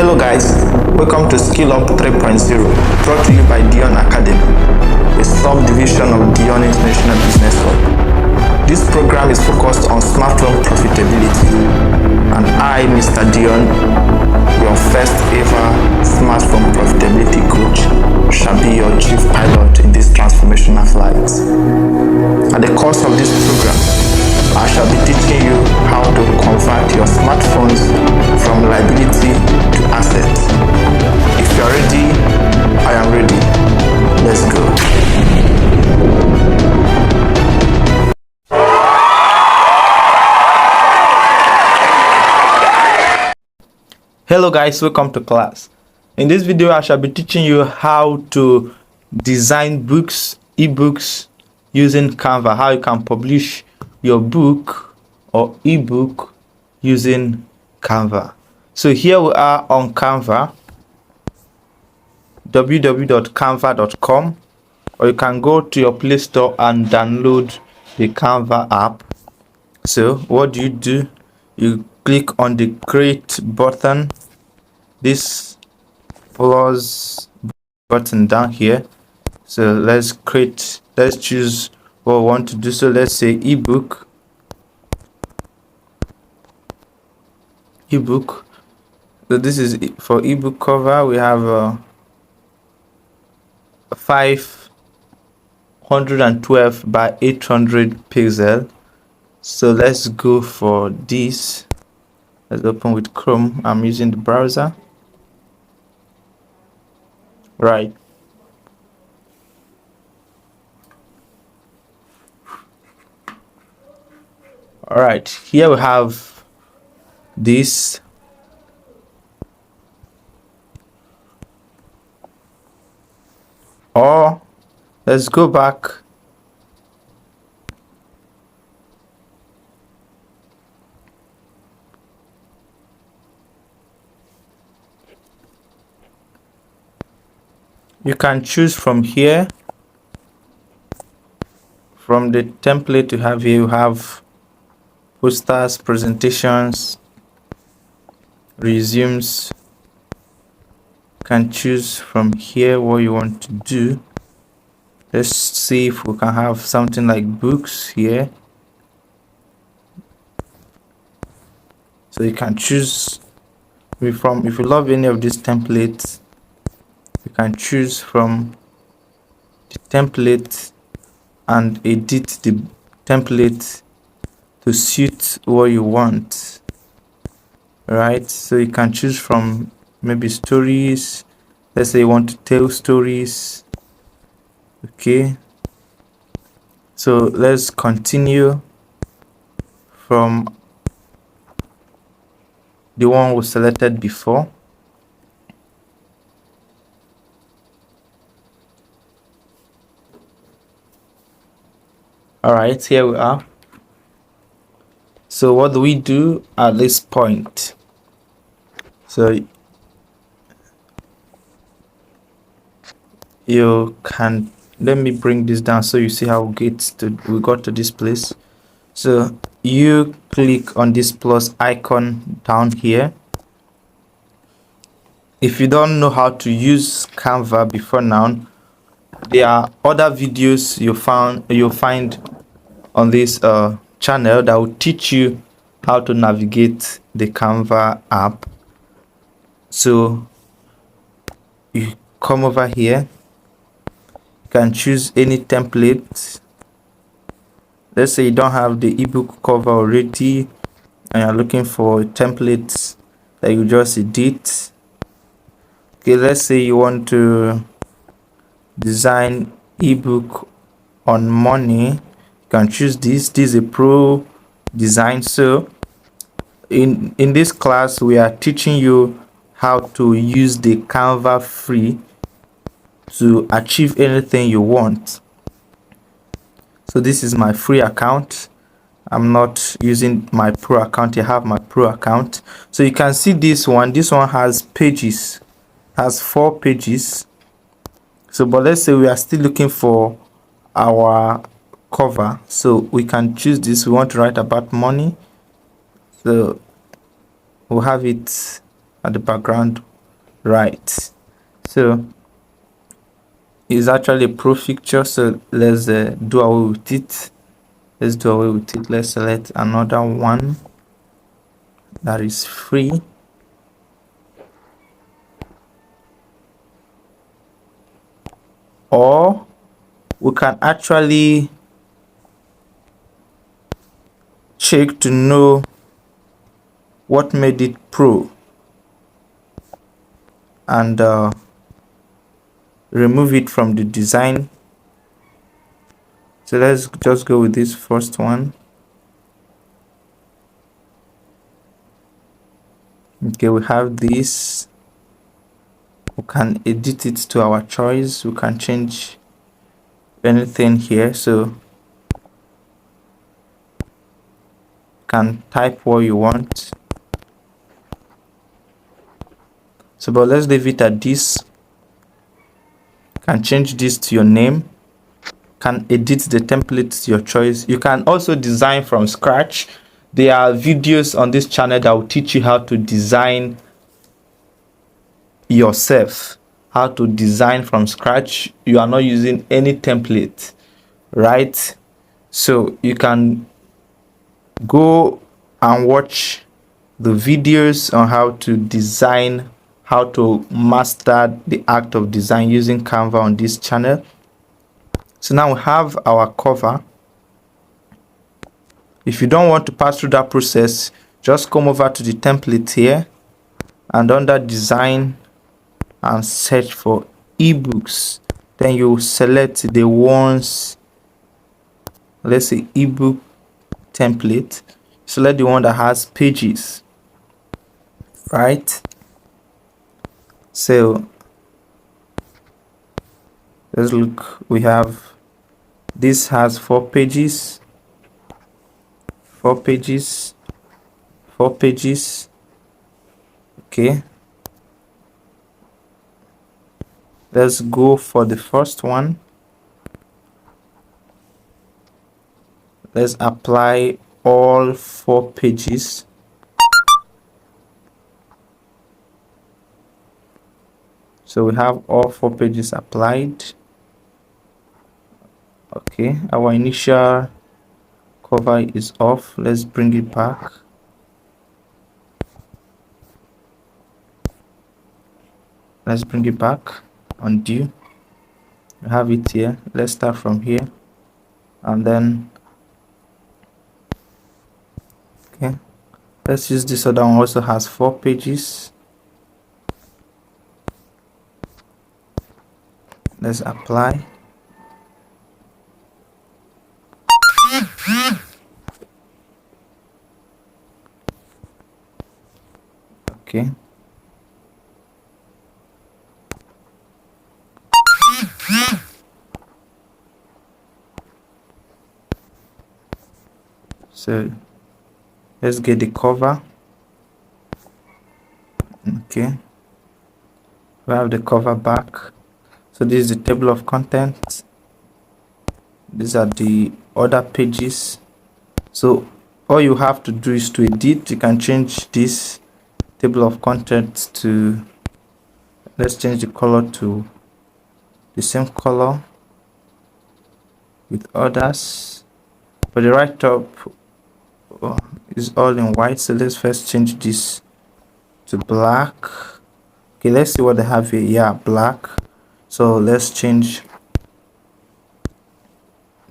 Hello guys, welcome to Skill Up 3.0, brought to you by Dion Academy, a subdivision of Dion International Business Hub. This program is focused on smartphone profitability, and I, Mr. Dion, your first ever smartphone profitability coach, shall be your chief pilot in this transformational flight. At the course of this program, I shall be teaching you how to convert your smartphones from liability to asset. If you're ready, I am ready. Let's go. Hello guys, welcome to class. In this video, I shall be teaching you how to design books, ebooks using Canva, how you can publish your book or ebook using Canva. So here we are on Canva, www.canva.com, or you can go to your Play Store and download the Canva app. So what do? You click on the create button, this plus button down here. So let's choose what we want to do. So let's say ebook. So this is for ebook cover. We have 512 by 800 pixel. So let's go for this. Let's open with Chrome. I'm using the browser. Right. All right, here we have this. Or let's go back. You can choose from here. From the template you have here, you have posters, presentations, resumes. You can choose from here what you want to do. Let's see if we can have something like books here. So you can choose from, if you love any of these templates, you can choose from the template and edit the template to suit what you want. Right, so you can choose from maybe stories. Let's say you want to tell stories. Okay, so let's continue from the one we selected before. All right, here we are. So what do we do at this point? So you can, let me bring this down so you see how we got to this place. So you click on this plus icon down here. If you don't know how to use Canva before now, there are other videos you'll find on this channel that will teach you how to navigate the Canva app. So you come over here, you can choose any template. Let's say you don't have the ebook cover already and you're looking for templates that you just edit. Okay, let's say you want to design ebook on money. You can choose this. This is a pro design. So in this class we are teaching you how to use the Canva free to achieve anything you want. So this is my free account. I'm not using my pro account. I have my pro account. So you can see this one has pages, has 4 pages. So but let's say we are still looking for our cover, so we can choose this. We want to write about money, so we'll have it at the background right? So it's actually a pro feature, so let's do away with it. Let's select another one that is free. Or we can actually check to know what made it pro and remove it from the design. So let's just go with this first one. Okay, we have this. We can edit it to our choice. We can change anything here, so you can type what you want. So but let's leave it at this. You can change this to your name. Can edit the template to your choice. You can also design from scratch. There are videos on this channel that will teach you how to design yourself, how to design from scratch. You are not using any template, right? So you can go and watch the videos on how to design, how to master the act of design using Canva on this channel. So now we have our cover. If you don't want to pass through that process, just come over to the template here and under design and search for eBooks. Then you select the ones, let's say ebook template. Select the one that has pages, right? So let's look. We have this has 4 pages, 4 pages, 4 pages. Okay, let's go for the first one. Let's apply all 4 pages. So we have all 4 pages applied. Okay, our initial cover is off. Let's bring it back. Let's bring it back. Undo. We have it here. Let's start from here and then okay, let's use this other one. Also has 4 pages. Let's apply. Okay, so let's get the cover. Okay, we have the cover back. So this is the table of contents. These are the other pages. So all you have to do is to edit. You can change this table of contents to, let's change the color to the same color with others. But the right top is all in white, so let's first change this to black. Okay, let's see what they have here. Yeah, black. So let's change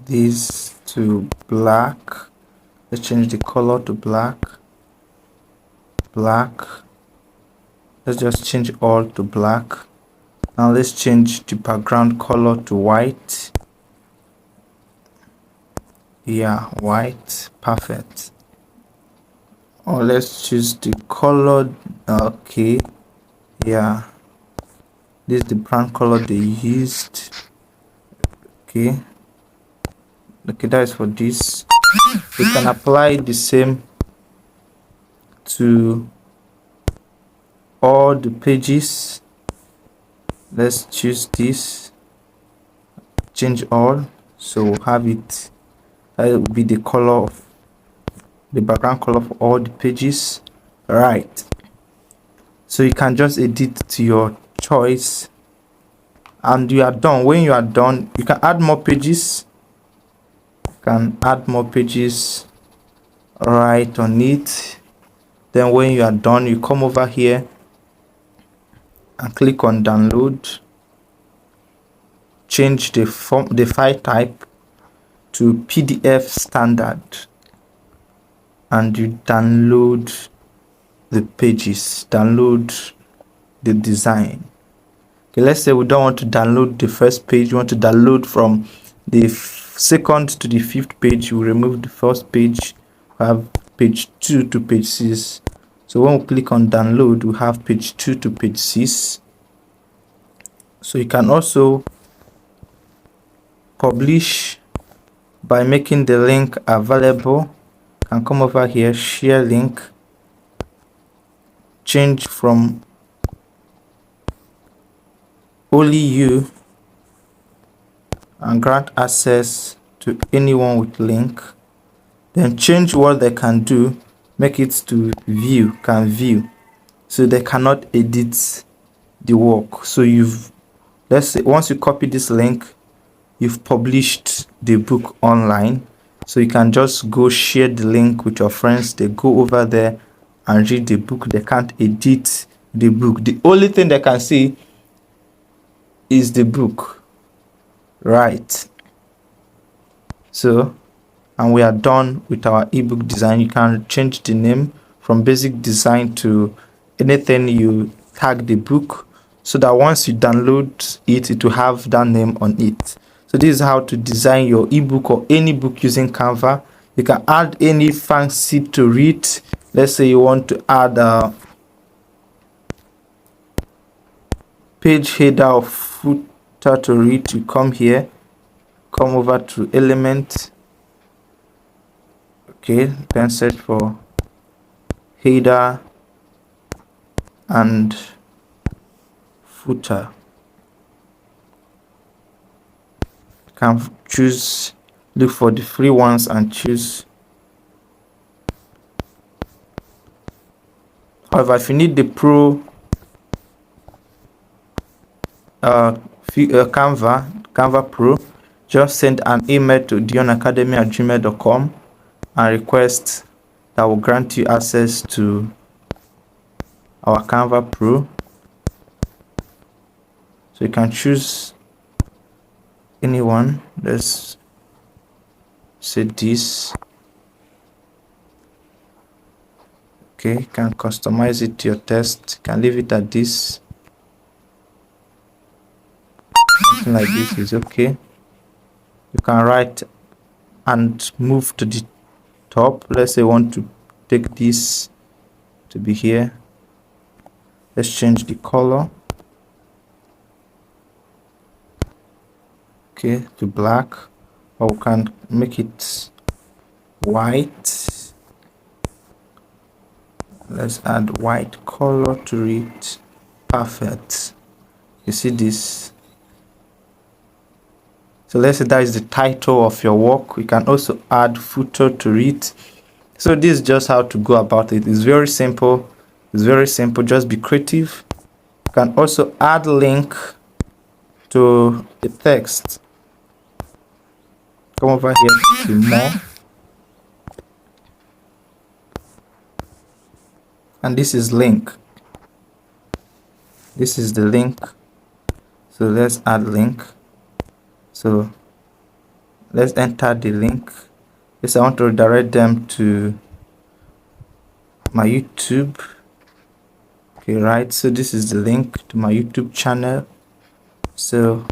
this to black. Let's change the color to black. Let's just change all to black. Now let's change the background color to white. Yeah, white. Perfect. Or let's choose the color. Okay, yeah, this is the brown color they used. Okay, that is for this. We can apply the same to all the pages. Let's choose this, change all, so we'll have it. That will be the color of the background color for all the pages, right? So you can just edit to your choice, and you are done. When you are done, you can add more pages. You can add more pages right on it. Then when you are done, you come over here and click on download. Change the file type to PDF standard, and you download the pages, download the design. Okay, let's say we don't want to download the first page, we want to download from the second to the fifth page. We remove the first page, we have page 2 to page 6. So when we click on download, we have page 2 to page 6. So you can also publish by making the link available. You can come over here, share link, change from only you, and grant access to anyone with link. Then change what they can do, make it to view, can view, so they cannot edit the work. So let's say once you copy this link, you've published the book online. So you can just go share the link with your friends. They go over there and read the book. They can't edit the book. The only thing they can see is the book, right? So, and we are done with our ebook design. You can change the name from basic design to anything you tag the book, so that once you download it, it will have that name on it. So this is how to design your ebook or any book using Canva. You can add any fancy to read. Let's say you want to add a page header or footer to read. You come here, come over to element. Okay, then search for header and footer. You can choose, look for the free ones and choose. However, if you need the pro Canva Pro, just send an email to dionacademy@gmail.com and request that will grant you access to our Canva Pro. So you can choose anyone. Let's say this. Okay, you can customize it to your test. You can leave it at this. Something like this is okay. You can write and move to the top. Let's say I want to take this to be here. Let's change the color, okay, to black, or we can make it white. Let's add white color to it. Perfect. You see this? So let's say that is the title of your work. You can also add footer to it. So this is just how to go about it. It's very simple. It's very simple. Just be creative. You can also add link to the text. Come over here to more. And this is link. This is the link. So let's add link. So let's enter the link. Yes, I want to redirect them to my YouTube. Okay, right. So this is the link to my YouTube channel. So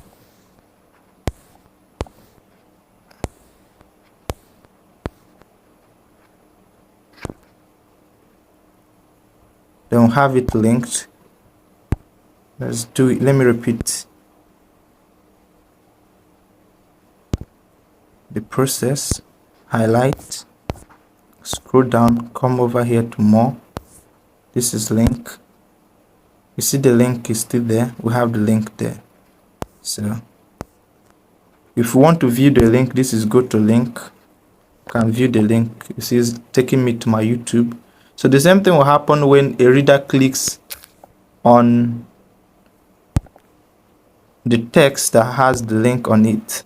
don't have it linked. Let's do it. Let me repeat the process. Highlight, scroll down, come over here to more. This is link. You see the link is still there. We have the link there. So if you want to view the link, this is go to link. You can view the link. You see it's taking me to my YouTube. So the same thing will happen when a reader clicks on the text that has the link on it.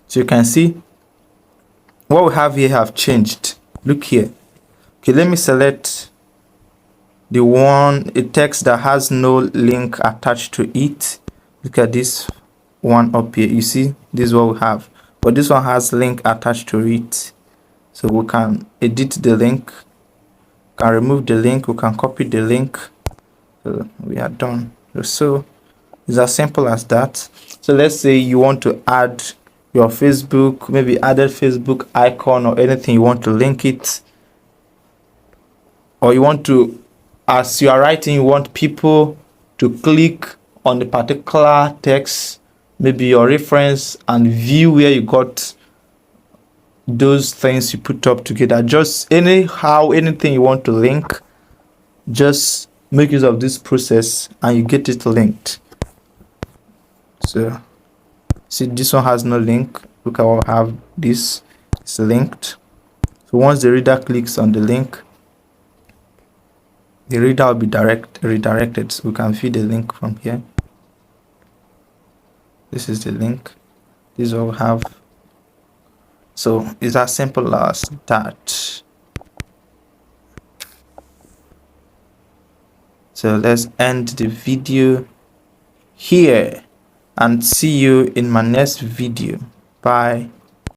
So you can see what we have here have changed. Look here. Okay, let me select a text that has no link attached to it. Look at this one up here. You see, this is what we have, but this one has link attached to it. So we can edit the link, can remove the link, we can copy the link. So we are done. So it's as simple as that. So let's say you want to add your Facebook, maybe added Facebook icon or anything, you want to link it, or you want to, as you are writing, you want people to click on the particular text, maybe your reference, and view where you got those things you put up together. Just anyhow, anything you want to link, just make use of this process and you get it linked. So see, this one has no link. Look, I will have this, it's linked. So once the reader clicks on the link, the reader will be redirected. So we can feed the link from here. This is the link. This is what we have. So it's as simple as that. So let's end the video here and see you in my next video. Bye.